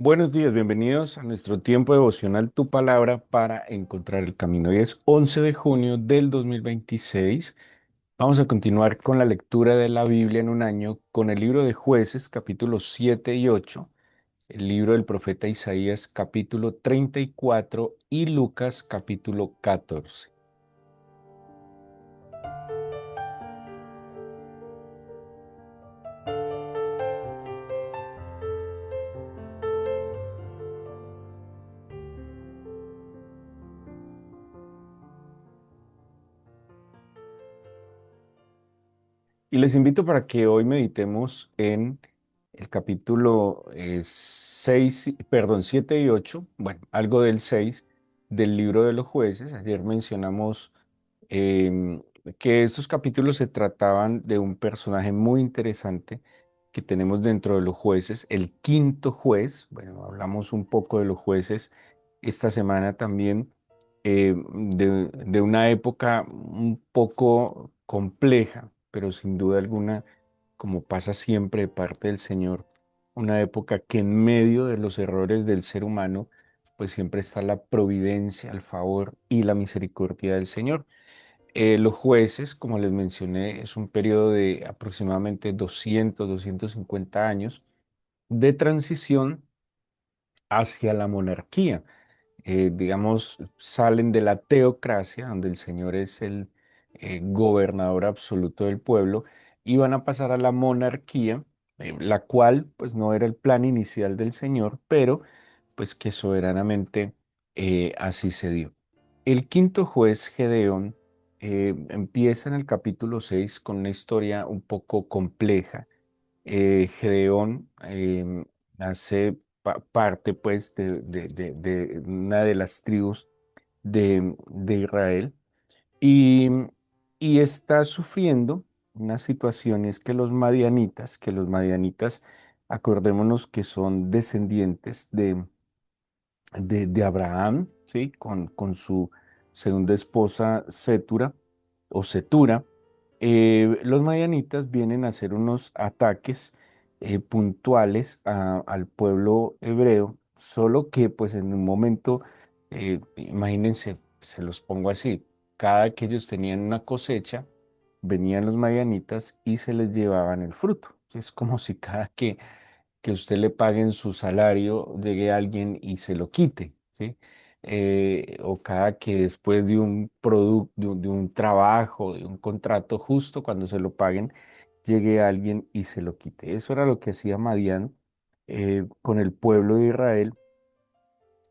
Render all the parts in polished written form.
Buenos días, bienvenidos a nuestro tiempo devocional Tu Palabra para encontrar el camino. Hoy es 11 de junio del 2026. Vamos a continuar con la lectura de la Biblia en un año con el libro de Jueces, capítulos 7 y 8, el libro del profeta Isaías, capítulo 34 y Lucas, capítulo 14. Y les invito para que hoy meditemos en el capítulo 6, perdón, 7 y 8, bueno, algo del 6 del libro de los jueces. Ayer mencionamos em, que estos capítulos se trataban de un personaje muy interesante que tenemos dentro de los jueces, el quinto juez. Bueno, hablamos un poco de los jueces esta semana también, de una época un poco compleja, pero sin duda alguna, como pasa siempre de parte del Señor, una época que en medio de los errores del ser humano, pues siempre está la providencia, el favor y la misericordia del Señor. Los jueces, como les mencioné, es un periodo de aproximadamente 250 años de transición hacia la monarquía. Digamos, salen de la teocracia, donde el Señor es el gobernador absoluto del pueblo, y van a pasar a la monarquía, la cual pues no era el plan inicial del Señor, pero pues que soberanamente así se dio. El quinto juez, Gedeón, empieza en el capítulo 6 con una historia un poco compleja. Gedeón hace parte pues de una de las tribus de Israel, y, y está sufriendo unas situaciones que los madianitas, acordémonos que son descendientes de Abraham, ¿sí? Con su segunda esposa Setura o Setura. Los madianitas vienen a hacer unos ataques puntuales al pueblo hebreo, solo que pues en un momento, imagínense, se los pongo así, cada que ellos tenían una cosecha, venían los madianitas y se les llevaban el fruto. Es como si cada que usted le paguen su salario, llegue alguien y se lo quite, ¿sí? O cada que después de un producto, de un trabajo, de un contrato, justo cuando se lo paguen, llegue alguien y se lo quite. Eso era lo que hacía Madián con el pueblo de Israel,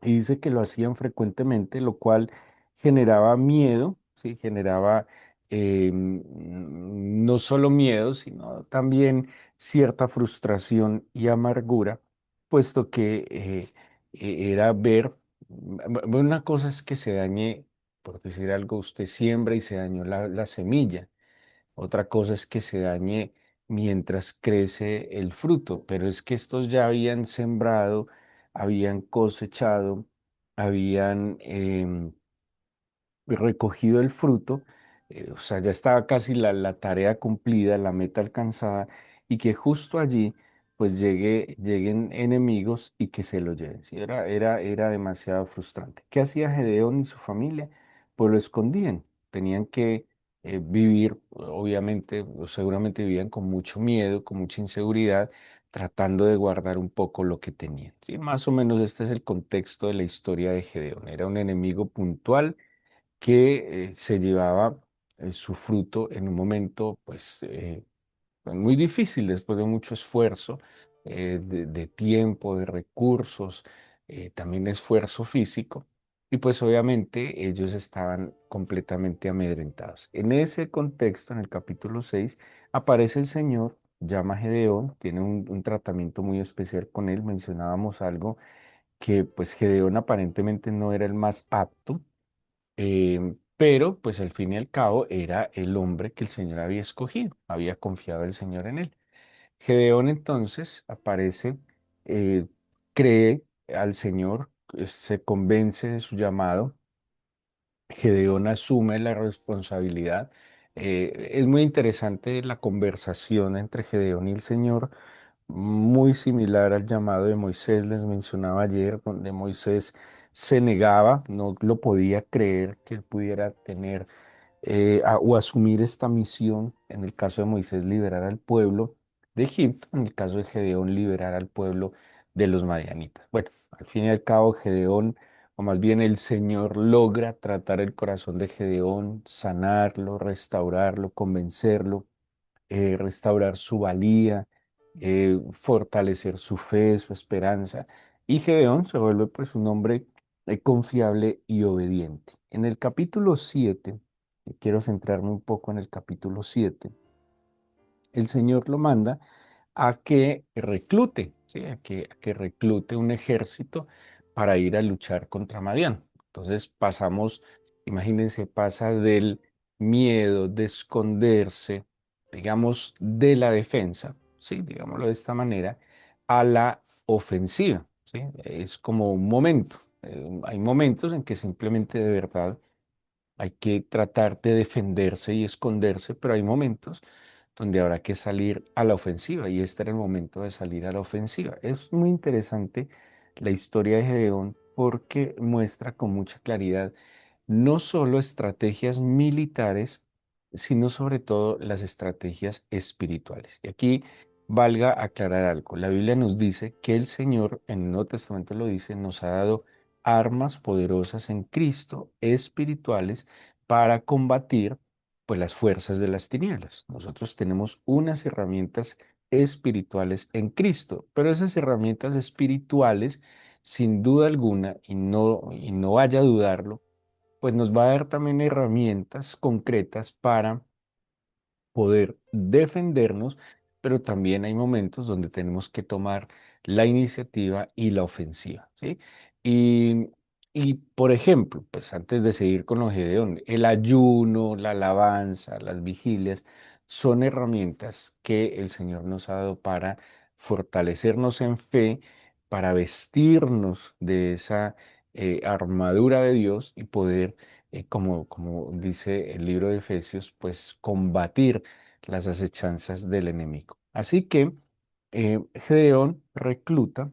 y dice que lo hacían frecuentemente, lo cual generaba miedo, ¿sí? Generaba no solo miedo, sino también cierta frustración y amargura, puesto que era ver, una cosa es que se dañe, por decir algo, usted siembra y se dañó la semilla. Otra cosa es que se dañe mientras crece el fruto, pero es que estos ya habían sembrado, habían cosechado, habían recogido el fruto. O sea, ya estaba casi la tarea cumplida, la meta alcanzada, y que justo allí pues lleguen enemigos y que se lo lleven. Sí, era demasiado frustrante. ¿Qué hacía Gedeón y su familia? Pues lo escondían. Tenían que vivir, obviamente, o seguramente vivían con mucho miedo, con mucha inseguridad, tratando de guardar un poco lo que tenían. Sí, más o menos este es el contexto de la historia de Gedeón. Era un enemigo puntual que se llevaba su fruto en un momento, pues, muy difícil, después de mucho esfuerzo, de tiempo, de recursos, también esfuerzo físico. Y pues obviamente ellos estaban completamente amedrentados. En ese contexto, en el capítulo 6 aparece el Señor, llama a Gedeón, tiene un tratamiento muy especial con él. Mencionábamos algo, que pues Gedeón aparentemente no era el más apto, pero pues al fin y al cabo era el hombre que el Señor había escogido, había confiado el Señor en él. Gedeón entonces aparece, eh, cree al Señor, se convence de su llamado. Gedeón asume la responsabilidad. Es muy interesante la conversación entre Gedeón y el Señor, muy similar al llamado de Moisés, les mencionaba ayer, donde Moisés se negaba, no lo podía creer que él pudiera tener o asumir esta misión, en el caso de Moisés, liberar al pueblo de Egipto, en el caso de Gedeón, liberar al pueblo de los madianitas. Bueno, al fin y al cabo, Gedeón, o más bien el Señor, logra tratar el corazón de Gedeón, sanarlo, restaurarlo, convencerlo, restaurar su valía, fortalecer su fe, su esperanza. Y Gedeón se vuelve pues un hombre confiable y obediente. En el capítulo 7, quiero centrarme un poco en el capítulo 7, el Señor lo manda a que reclute, ¿sí? A que reclute un ejército para ir a luchar contra Madián. Entonces pasamos, imagínense, pasa del miedo, de esconderse, digamos, de la defensa, ¿sí? Digámoslo de esta manera, a la ofensiva, ¿sí? Es como un momento. Hay momentos en que simplemente de verdad hay que tratar de defenderse y esconderse, pero hay momentos donde habrá que salir a la ofensiva y este era el momento de salir a la ofensiva. Es muy interesante la historia de Gedeón porque muestra con mucha claridad no solo estrategias militares, sino sobre todo las estrategias espirituales. Y aquí valga aclarar algo. La Biblia nos dice que el Señor, en el Nuevo Testamento lo dice, nos ha dado armas poderosas en Cristo, espirituales, para combatir pues las fuerzas de las tinieblas. Nosotros tenemos unas herramientas espirituales en Cristo, pero esas herramientas espirituales, sin duda alguna, y no vaya a dudarlo, pues nos va a dar también herramientas concretas para poder defendernos, pero también hay momentos donde tenemos que tomar la iniciativa y la ofensiva, ¿sí? Y, y por ejemplo, pues antes de seguir con los Gedeón, el ayuno, la alabanza, las vigilias, son herramientas que el Señor nos ha dado para fortalecernos en fe, para vestirnos de esa armadura de Dios y poder como dice el libro de Efesios, pues combatir las acechanzas del enemigo. Así que Gedeón recluta,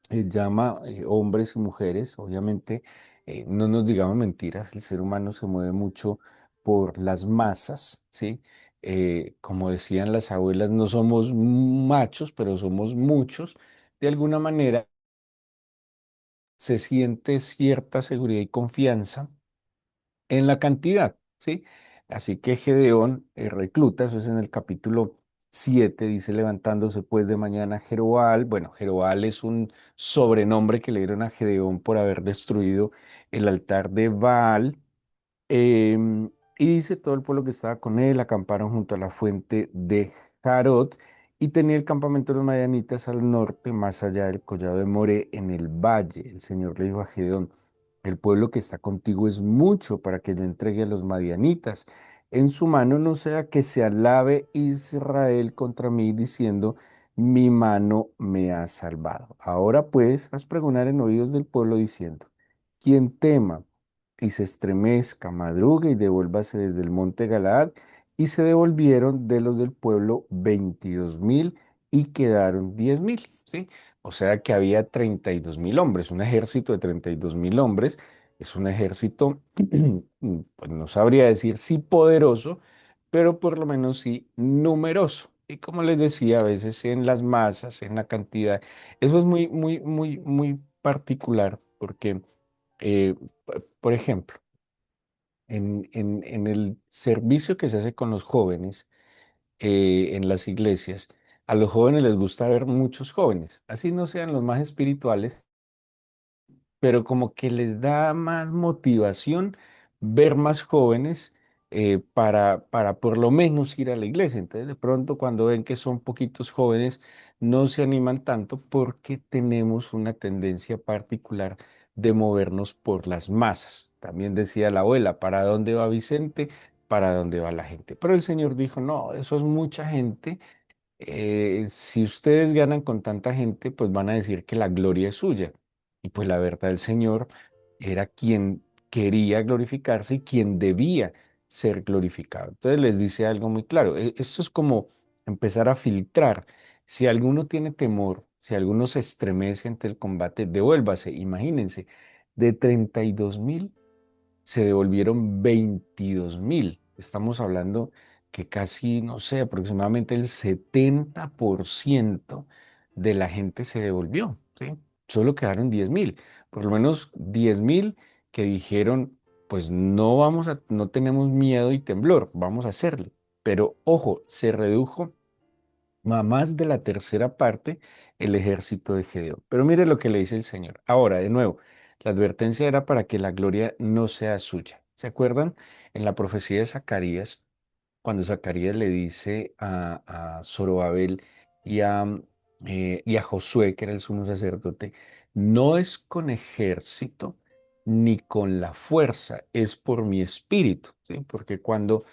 llama hombres y mujeres, obviamente, no nos digamos mentiras, el ser humano se mueve mucho por las masas, ¿sí? Como decían las abuelas, no somos machos, pero somos muchos. De alguna manera se siente cierta seguridad y confianza en la cantidad, ¿sí? Así que Gedeón recluta, eso es en el capítulo 7, dice levantándose pues de mañana Jerobal. Bueno, Jerobal es un sobrenombre que le dieron a Gedeón por haber destruido el altar de Baal. Y dice todo el pueblo que estaba con él, acamparon junto a la fuente de Jarot y tenía el campamento de los madianitas al norte, más allá del collado de More, en el valle. El Señor le dijo a Gedeón, el pueblo que está contigo es mucho para que yo entregue a los madianitas en su mano, no sea que se alabe Israel contra mí diciendo, mi mano me ha salvado. Ahora pues, haz pregonar en oídos del pueblo diciendo, quien tema y se estremezca, madrugue y devuélvase desde el monte Galaad. Y se devolvieron de los del pueblo 22.000 y quedaron 10.000, ¿sí? O sea que había 32.000 hombres, un ejército de 32.000 hombres. Es un ejército, pues no sabría decir si poderoso, pero por lo menos sí numeroso. Y como les decía, a veces en las masas, en la cantidad, eso es muy, muy, muy, muy particular porque eh, por ejemplo, en el servicio que se hace con los jóvenes en las iglesias, a los jóvenes les gusta ver muchos jóvenes, así no sean los más espirituales, pero como que les da más motivación ver más jóvenes para por lo menos ir a la iglesia. Entonces, de pronto, cuando ven que son poquitos jóvenes, no se animan tanto porque tenemos una tendencia particular de movernos por las masas. También decía la abuela, ¿para dónde va Vicente? ¿Para dónde va la gente? Pero el Señor dijo, no, eso es mucha gente. Si ustedes ganan con tanta gente, pues van a decir que la gloria es suya. Y pues la verdad, el Señor era quien quería glorificarse y quien debía ser glorificado. Entonces les dice algo muy claro. Esto es como empezar a filtrar. Si alguno tiene temor, si alguno se estremece ante el combate, devuélvase. Imagínense, de 32.000 se devolvieron 22.000. Estamos hablando que casi, no sé, aproximadamente el 70% de la gente se devolvió, ¿sí? Solo quedaron 10.000, por lo menos 10.000 que dijeron, pues no tenemos miedo y temblor, vamos a hacerle. Pero ojo, se redujo a más de la tercera parte el ejército de Gedeón. Pero mire lo que le dice el Señor. Ahora, de nuevo, la advertencia era para que la gloria no sea suya. ¿Se acuerdan? En la profecía de Zacarías, cuando Zacarías le dice a Zorobabel y a Josué, que era el sumo sacerdote, no es con ejército ni con la fuerza, es por mi espíritu, ¿sí? Porque cuando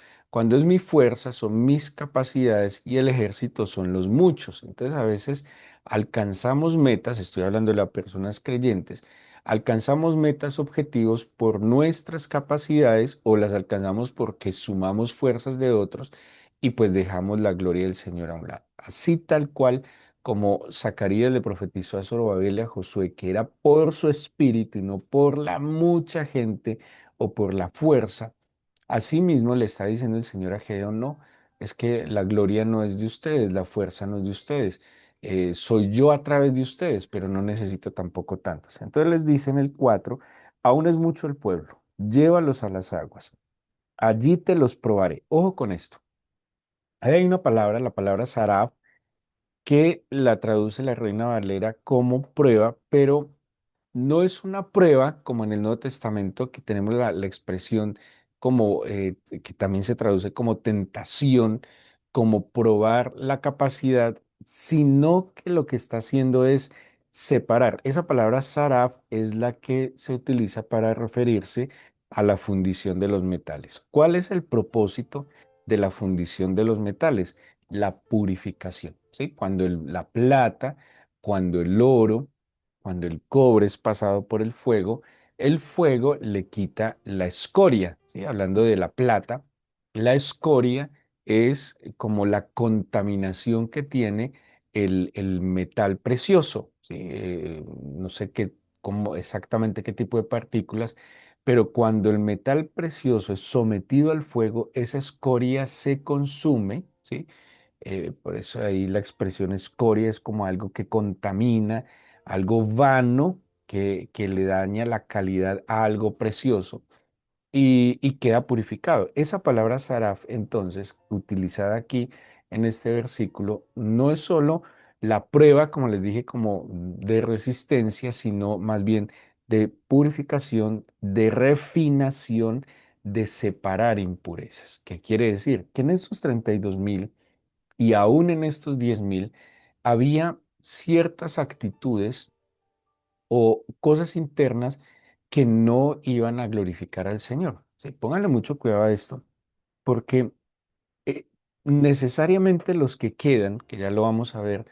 es mi fuerza son mis capacidades y el ejército son los muchos. Entonces a veces alcanzamos metas, estoy hablando de las personas creyentes, alcanzamos metas, objetivos por nuestras capacidades o las alcanzamos porque sumamos fuerzas de otros y pues dejamos la gloria del Señor a un lado. Así tal cual como Zacarías le profetizó a Zorobabel y a Josué que era por su espíritu y no por la mucha gente o por la fuerza. Asimismo le está diciendo el Señor a Gedeón, no, es que la gloria no es de ustedes, la fuerza no es de ustedes, soy yo a través de ustedes, pero no necesito tampoco tantas. Entonces les dice en el 4, aún es mucho el pueblo, llévalos a las aguas, allí te los probaré. Ojo con esto. Ahí hay una palabra, la palabra sarab, que la traduce la Reina Valera como prueba, pero no es una prueba como en el Nuevo Testamento que tenemos la expresión como que también se traduce como tentación, como probar la capacidad, sino que lo que está haciendo es separar. Esa palabra saraf es la que se utiliza para referirse a la fundición de los metales. ¿Cuál es el propósito de la fundición de los metales? La purificación, ¿sí? Cuando la plata, cuando el oro, cuando el cobre es pasado por el fuego le quita la escoria, ¿sí? Hablando de la plata, la escoria es como la contaminación que tiene el metal precioso, ¿sí? No sé exactamente qué tipo de partículas, pero cuando el metal precioso es sometido al fuego, esa escoria se consume, ¿sí? Por eso ahí la expresión escoria es como algo que contamina, algo vano que le daña la calidad a algo precioso y queda purificado. Esa palabra saraf, entonces, utilizada aquí en este versículo, no es solo la prueba, como les dije, como de resistencia, sino más bien de purificación, de refinación, de separar impurezas. ¿Qué quiere decir? Que en estos 32.000 y aún en estos 10.000 había ciertas actitudes o cosas internas que no iban a glorificar al Señor. Sí, pónganle mucho cuidado a esto, porque eh, necesariamente los que quedan, que ya lo vamos a ver,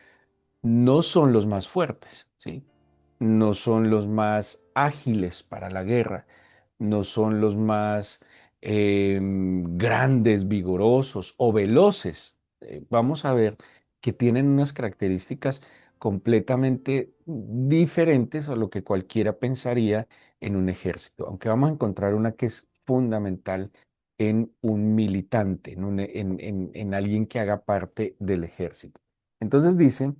no son los más fuertes, ¿sí? No son los más ágiles para la guerra, no son los más grandes, vigorosos o veloces. Vamos a ver que tienen unas características completamente diferentes a lo que cualquiera pensaría en un ejército, aunque vamos a encontrar una que es fundamental en un militante, en alguien que haga parte del ejército. Entonces dicen,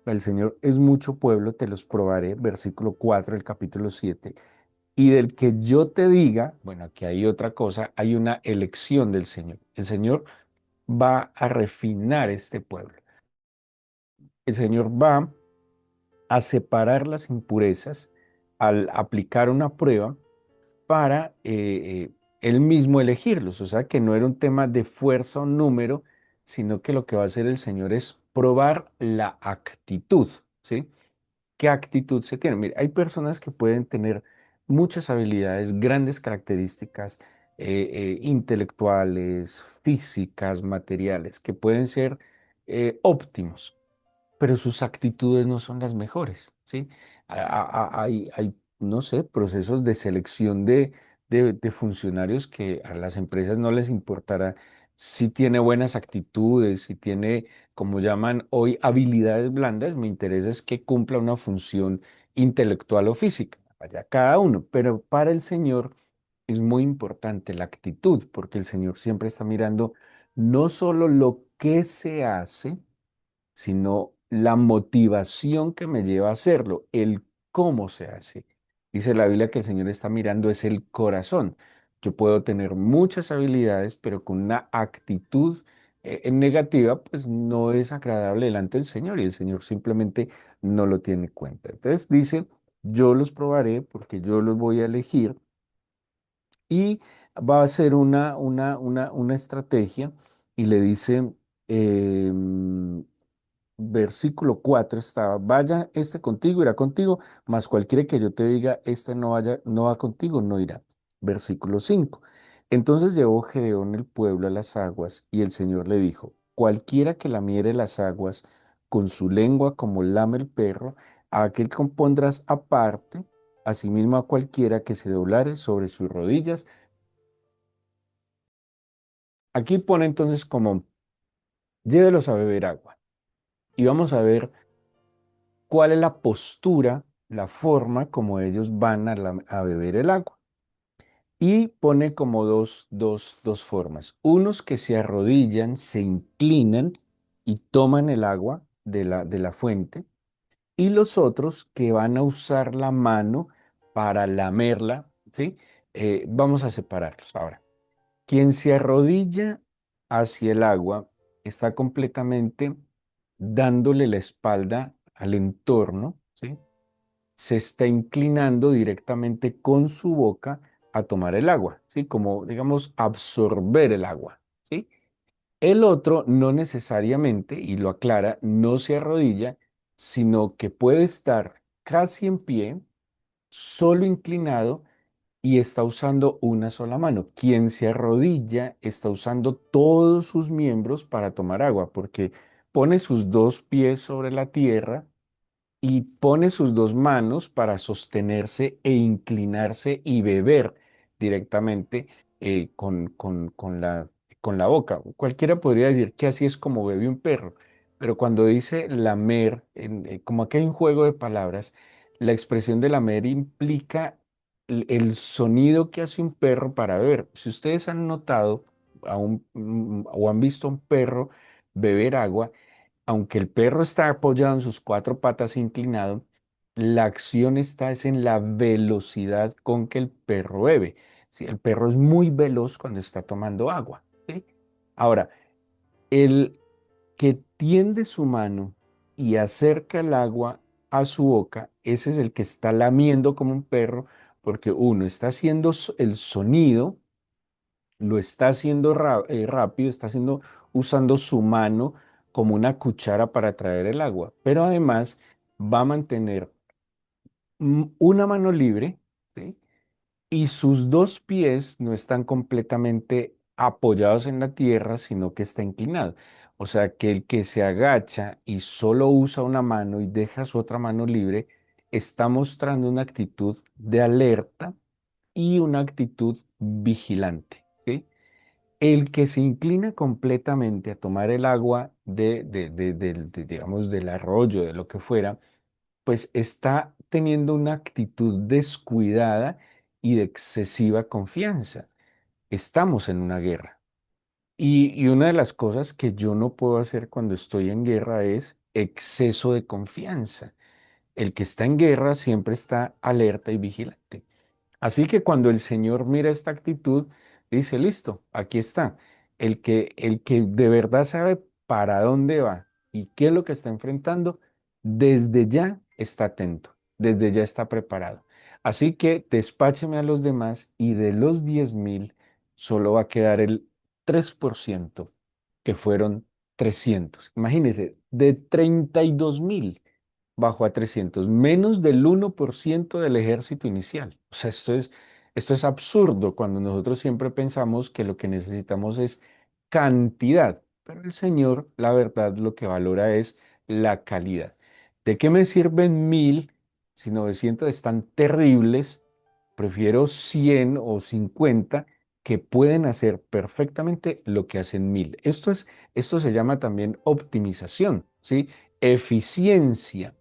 el Señor es mucho pueblo, te los probaré, versículo 4 del capítulo 7 y del que yo te diga, bueno, aquí hay otra cosa, hay una elección del Señor. El Señor va a refinar este pueblo. El Señor va a separar las impurezas al aplicar una prueba para él mismo elegirlos. O sea que no era un tema de fuerza o número, sino que lo que va a hacer el Señor es probar la actitud, ¿sí? ¿Qué actitud se tiene? Mira, hay personas que pueden tener muchas habilidades, grandes características intelectuales, físicas, materiales, que pueden ser óptimos, pero sus actitudes no son las mejores, ¿sí? Hay, no sé, procesos de selección de funcionarios que a las empresas no les importará si tiene buenas actitudes, si tiene, como llaman hoy, habilidades blandas, me interesa es que cumpla una función intelectual o física, allá cada uno, pero para el Señor es muy importante la actitud, porque el Señor siempre está mirando no solo lo que se hace, sino la motivación que me lleva a hacerlo, el cómo se hace. Dice la Biblia que el Señor está mirando es el corazón. Yo puedo tener muchas habilidades, pero con una actitud negativa, pues no es agradable delante del Señor y el Señor simplemente no lo tiene en cuenta. Entonces dice, yo los probaré porque yo los voy a elegir y va a hacer una estrategia y le dice, em, versículo 4 estaba, vaya este contigo, irá contigo, mas cualquiera que yo te diga, este no vaya, no va contigo, no irá. Versículo 5. Entonces llevó Gedeón el pueblo a las aguas, y el Señor le dijo, cualquiera que lamiere las aguas con su lengua como lame el perro, a aquel compondrás aparte, asimismo a cualquiera que se doblare sobre sus rodillas. Aquí pone entonces como, llévelos a beber agua. Y vamos a ver cuál es la postura, la forma como ellos van a beber el agua. Y pone como dos formas. Unos que se arrodillan, se inclinan y toman el agua de la fuente. Y los otros que van a usar la mano para lamerla, ¿sí? Vamos a separarlos ahora. Quien se arrodilla hacia el agua está completamente dándole la espalda al entorno, ¿sí? Se está inclinando directamente con su boca a tomar el agua, ¿sí? Como, digamos, absorber el agua, ¿sí? El otro no necesariamente, y lo aclara, no se arrodilla, sino que puede estar casi en pie, solo inclinado y está usando una sola mano. Quien se arrodilla está usando todos sus miembros para tomar agua, porque pone sus dos pies sobre la tierra y pone sus dos manos para sostenerse e inclinarse y beber directamente con la boca. Cualquiera podría decir que así es como bebe un perro, pero cuando dice lamer, como aquí hay un juego de palabras, la expresión de lamer implica el sonido que hace un perro para beber. Si ustedes han notado o han visto a un perro beber agua, aunque el perro está apoyado en sus cuatro patas inclinado, la acción está es en la velocidad con que el perro bebe. ¿Sí? El perro es muy veloz cuando está tomando agua. ¿Sí? Ahora, el que tiende su mano y acerca el agua a su boca, ese es el que está lamiendo como un perro, porque uno está haciendo el sonido, lo está haciendo rápido, está haciendo, usando su mano como una cuchara para traer el agua, pero además va a mantener una mano libre, ¿sí? Y sus dos pies no están completamente apoyados en la tierra, sino que está inclinado. O sea que el que se agacha y solo usa una mano y deja su otra mano libre, está mostrando una actitud de alerta y una actitud vigilante, ¿sí? El que se inclina completamente a tomar el agua digamos, del arroyo, de lo que fuera, pues está teniendo una actitud descuidada y de excesiva confianza. Estamos en una guerra. Y una de las cosas que yo no puedo hacer cuando estoy en guerra es exceso de confianza. El que está en guerra siempre está alerta y vigilante. Así que cuando el Señor mira esta actitud, dice, listo, aquí está. El que de verdad sabe para dónde va y qué es lo que está enfrentando, desde ya está atento, desde ya está preparado. Así que despácheme a los demás y de los 10,000 solo va a quedar el 3% que fueron 300. Imagínense, de 32,000 bajó a 300, menos del 1% del ejército inicial. O sea, esto es absurdo cuando nosotros siempre pensamos que lo que necesitamos es cantidad, pero el Señor, la verdad, lo que valora es la calidad. ¿De qué me sirven 1,000 si 900 están terribles? Prefiero 100 o 50 que pueden hacer perfectamente lo que hacen 1000. Esto se llama también optimización, ¿sí? Eficiencia.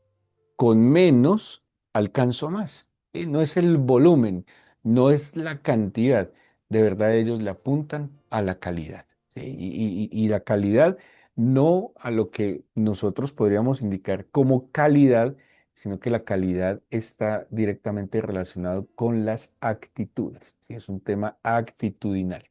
Con menos alcanzo más. ¿Sí? No es el volumen, no es la cantidad. De verdad ellos le apuntan a la calidad. ¿Sí? Y la calidad no a lo que nosotros podríamos indicar como calidad, sino que la calidad está directamente relacionado con las actitudes. ¿Sí? Es un tema actitudinal.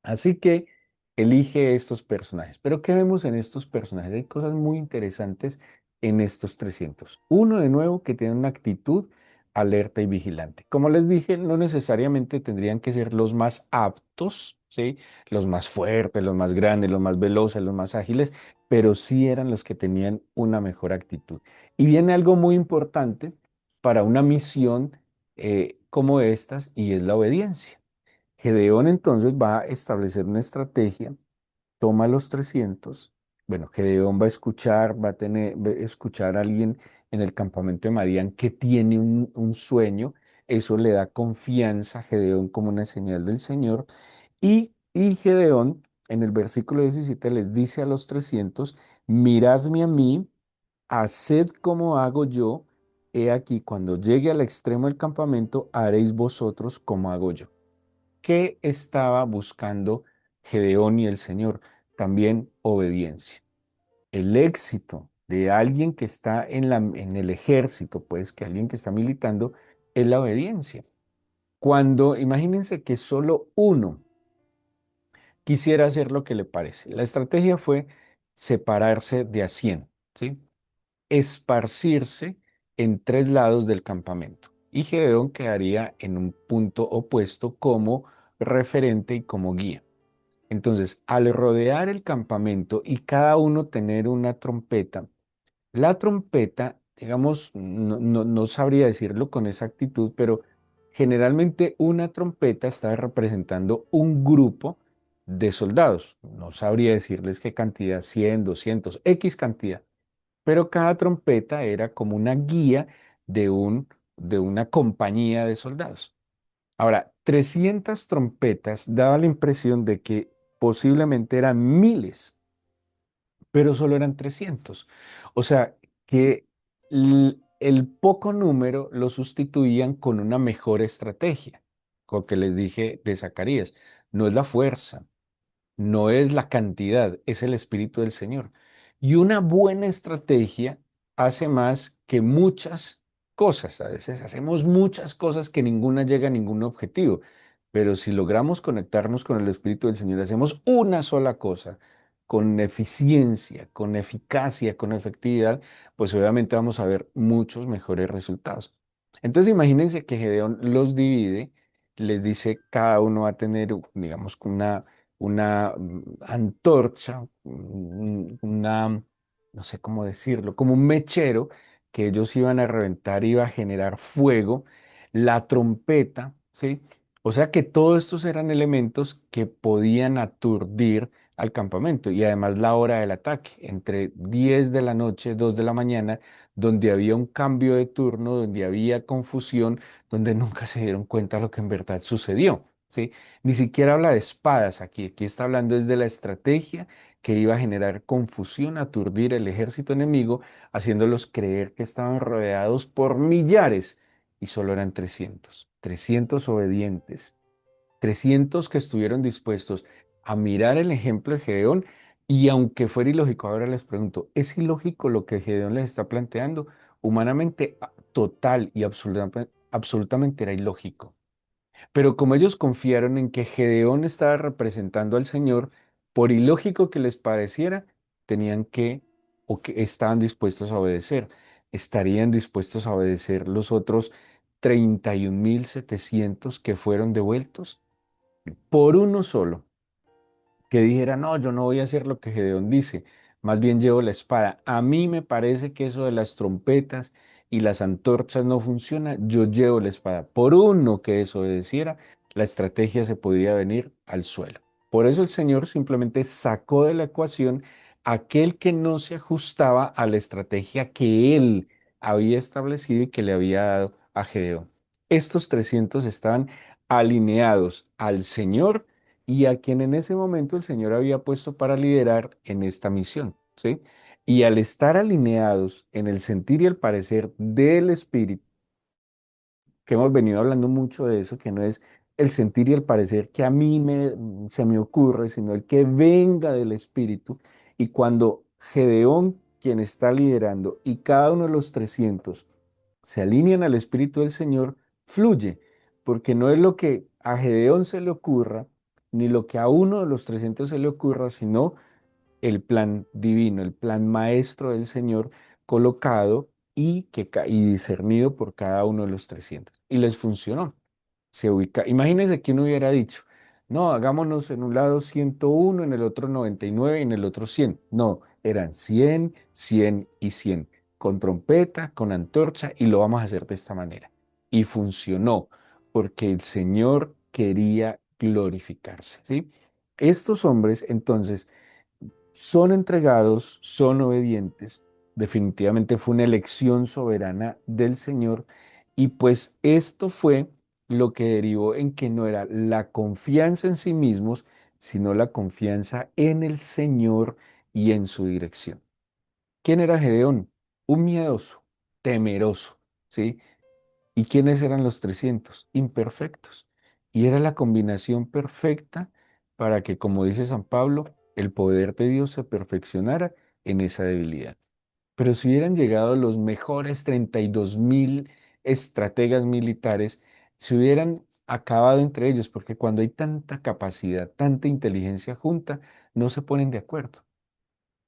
Así que elige estos personajes. Pero ¿qué vemos en estos personajes? Hay cosas muy interesantes en estos 300. Uno de nuevo que tiene una actitud alerta y vigilante. Como les dije, no necesariamente tendrían que ser los más aptos, ¿sí? Los más fuertes, los más grandes, los más veloces, los más ágiles, pero sí eran los que tenían una mejor actitud. Y viene algo muy importante para una misión como estas y es la obediencia. Gedeón entonces va a establecer una estrategia, toma los 300. Bueno, Gedeón va a escuchar, va a escuchar a alguien en el campamento de Madián que tiene un sueño. Eso le da confianza a Gedeón como una señal del Señor. Y Gedeón en el versículo 17 les dice a los 300: miradme a mí, haced como hago yo. He aquí, cuando llegue al extremo del campamento, haréis vosotros como hago yo. ¿Qué estaba buscando Gedeón y el Señor? También obediencia. El éxito de alguien que está en el ejército, pues que alguien que está militando, es la obediencia. Cuando, imagínense que solo uno quisiera hacer lo que le parece. La estrategia fue separarse de a 100, ¿sí? Esparcirse en tres lados del campamento. Y Gedeón quedaría en un punto opuesto como referente y como guía. Entonces, al rodear el campamento y cada uno tener una trompeta, la trompeta, digamos, no sabría decirlo con exactitud, pero generalmente una trompeta está representando un grupo de soldados. No sabría decirles qué cantidad, 100, 200, X cantidad, pero cada trompeta era como una guía de de una compañía de soldados. Ahora, 300 trompetas daba la impresión de que posiblemente eran miles, pero solo eran 300. O sea, que el poco número lo sustituían con una mejor estrategia, con lo que les dije de Zacarías. No es la fuerza, no es la cantidad, es el Espíritu del Señor. Y una buena estrategia hace más que muchas cosas. A veces hacemos muchas cosas que ninguna llega a ningún objetivo. Pero si logramos conectarnos con el Espíritu del Señor, hacemos una sola cosa con eficiencia, con eficacia, con efectividad, pues obviamente vamos a ver muchos mejores resultados. Entonces imagínense que Gedeón los divide, les dice cada uno va a tener, digamos, una antorcha, no sé cómo decirlo, como un mechero que ellos iban a reventar, iba a generar fuego, la trompeta, ¿sí? O sea que todos estos eran elementos que podían aturdir al campamento y además la hora del ataque, entre 10 de la noche, 2 de la mañana, donde había un cambio de turno, donde había confusión, donde nunca se dieron cuenta de lo que en verdad sucedió, ¿sí? Ni siquiera habla de espadas aquí, aquí está hablando es de la estrategia que iba a generar confusión, aturdir el ejército enemigo, haciéndolos creer que estaban rodeados por millares y solo eran 300, 300 obedientes, 300 que estuvieron dispuestos a mirar el ejemplo de Gedeón. Y aunque fuera ilógico, ahora les pregunto, ¿es ilógico lo que Gedeón les está planteando? Humanamente, total y absolutamente era ilógico. Pero como ellos confiaron en que Gedeón estaba representando al Señor, por ilógico que les pareciera, tenían que o que estaban dispuestos a obedecer. Estarían dispuestos a obedecer los otros 31.700 que fueron devueltos por uno solo que dijera, no, yo no voy a hacer lo que Gedeón dice, más bien llevo la espada. A mí me parece que eso de las trompetas y las antorchas no funciona, yo llevo la espada. Por uno que desobedeciera, la estrategia se podía venir al suelo. Por eso el Señor simplemente sacó de la ecuación aquel que no se ajustaba a la estrategia que él había establecido y que le había dado a Gedeón. Estos 300 estaban alineados al Señor y a quien en ese momento el Señor había puesto para liderar en esta misión, ¿sí? Y al estar alineados en el sentir y el parecer del Espíritu, que hemos venido hablando mucho de eso, que no es el sentir y el parecer que a mí se me ocurre, sino el que venga del Espíritu. Y cuando Gedeón, quien está liderando, y cada uno de los 300 se alinean al Espíritu del Señor, fluye, porque no es lo que a Gedeón se le ocurra, ni lo que a uno de los 300 se le ocurra, sino el plan divino, el plan maestro del Señor colocado y discernido por cada uno de los 300. Y les funcionó. Imagínense que uno hubiera dicho, no, hagámonos en un lado 101, en el otro 99 y en el otro 100. No, eran 100, 100 y 100, con trompeta, con antorcha, y lo vamos a hacer de esta manera. Y funcionó, porque el Señor quería glorificarse, ¿sí? Estos hombres, entonces, son entregados, son obedientes. Definitivamente fue una elección soberana del Señor y pues esto fue lo que derivó en que no era la confianza en sí mismos, sino la confianza en el Señor y en su dirección. ¿Quién era Gedeón? Un miedoso, temeroso, ¿sí? ¿Y quiénes eran los 300? Imperfectos. Y era la combinación perfecta para que, como dice San Pablo, el poder de Dios se perfeccionara en esa debilidad. Pero si hubieran llegado los mejores 32.000 estrategas militares, se hubieran acabado entre ellos, porque cuando hay tanta capacidad, tanta inteligencia junta, no se ponen de acuerdo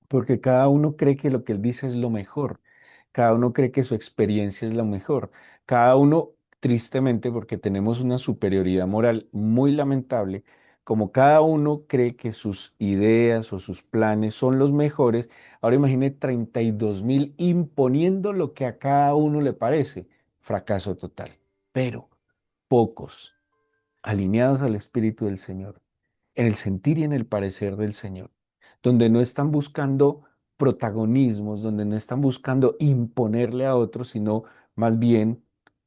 porque cada uno cree que lo que él dice es lo mejor, cada uno cree que su experiencia es lo mejor, cada uno, tristemente, porque tenemos una superioridad moral muy lamentable, como cada uno cree que sus ideas o sus planes son los mejores, ahora imagine 32.000 imponiendo lo que a cada uno le parece, fracaso total, pero pocos alineados al Espíritu del Señor, en el sentir y en el parecer del Señor, donde no están buscando protagonismos, donde no están buscando imponerle a otros, sino más bien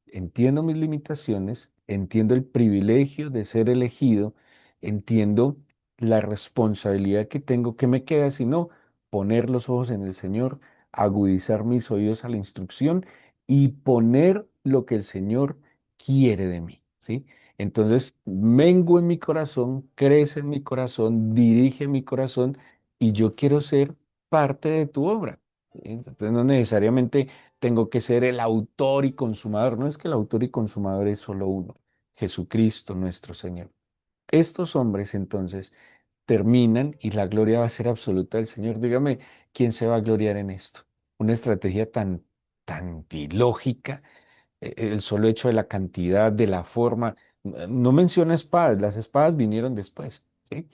entiendo mis limitaciones, entiendo el privilegio de ser elegido, entiendo la responsabilidad que tengo, que me queda sino poner los ojos en el Señor, agudizar mis oídos a la instrucción y poner lo que el Señor quiere de mí, ¿sí? Entonces, mengo en mi corazón, crece en mi corazón, dirige mi corazón y yo quiero ser parte de tu obra. Entonces, no necesariamente tengo que ser el autor y consumador. No es que el autor y consumador es solo uno, Jesucristo nuestro Señor. Estos hombres entonces terminan y la gloria va a ser absoluta del Señor. Dígame, ¿quién se va a gloriar en esto? Una estrategia tan ilógica, el solo hecho de la cantidad, de la forma, no menciona espadas, las espadas vinieron después, ¿sí?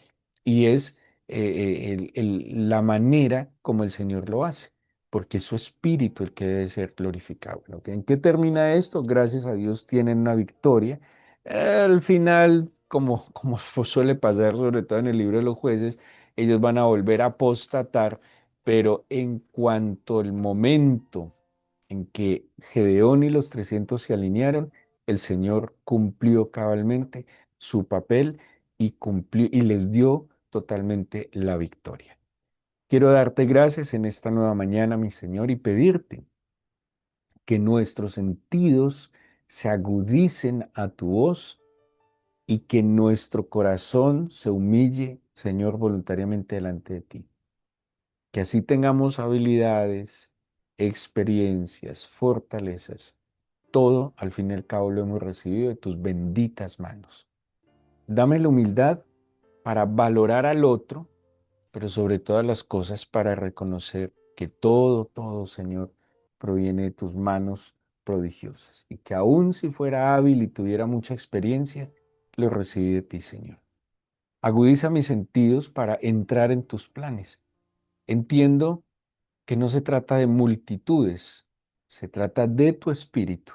Y es la manera como el Señor lo hace, porque es su espíritu el que debe ser glorificado. ¿No? ¿En qué termina esto? Gracias a Dios tienen una victoria. Al final, como suele pasar, sobre todo en el libro de los jueces, ellos van a volver a apostatar, pero en cuanto el momento en que Gedeón y los 300 se alinearon, el Señor cumplió cabalmente su papel y cumplió y les dio totalmente la victoria. Quiero darte gracias en esta nueva mañana, mi Señor, y pedirte que nuestros sentidos se agudicen a tu voz y que nuestro corazón se humille, Señor, voluntariamente delante de ti. Que así tengamos habilidades, experiencias, fortalezas. Todo, al fin y al cabo, lo hemos recibido de tus benditas manos. Dame la humildad para valorar al otro, pero sobre todas las cosas para reconocer que todo, Señor, proviene de tus manos prodigiosas y que aun si fuera hábil y tuviera mucha experiencia, lo recibí de ti, Señor. Agudiza mis sentidos para entrar en tus planes. Entiendo que no se trata de multitudes, se trata de tu espíritu.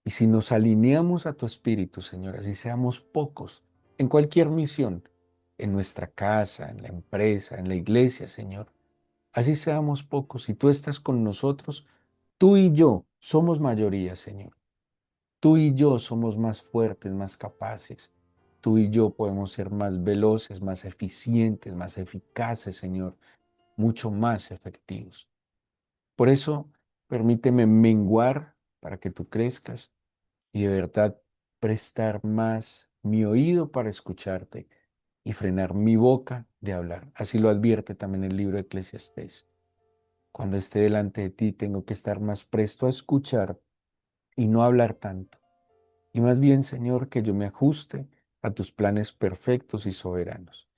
Y si nos alineamos a tu espíritu, Señor, así seamos pocos, en cualquier misión, en nuestra casa, en la empresa, en la iglesia, Señor, así seamos pocos, si tú estás con nosotros, tú y yo somos mayoría, Señor. Tú y yo somos más fuertes, más capaces. Tú y yo podemos ser más veloces, más eficientes, más eficaces, Señor, mucho más efectivos. Por eso, permíteme menguar para que tú crezcas y de verdad prestar más mi oído para escucharte y frenar mi boca de hablar. Así lo advierte también el libro de Eclesiastés. Cuando esté delante de ti, tengo que estar más presto a escuchar y no hablar tanto. Y más bien, Señor, que yo me ajuste a tus planes perfectos y soberanos.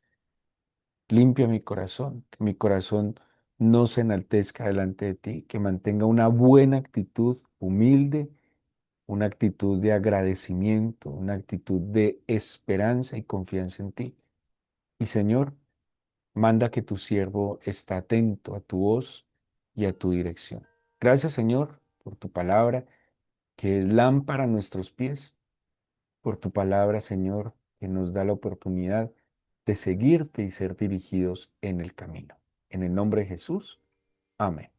Limpia mi corazón, que mi corazón no se enaltezca delante de ti, que mantenga una buena actitud humilde, una actitud de agradecimiento, una actitud de esperanza y confianza en ti. Y Señor, manda que tu siervo está atento a tu voz y a tu dirección. Gracias, Señor, por tu palabra, que es lámpara a nuestros pies, por tu palabra, Señor, que nos da la oportunidad de seguirte y ser dirigidos en el camino. En el nombre de Jesús. Amén.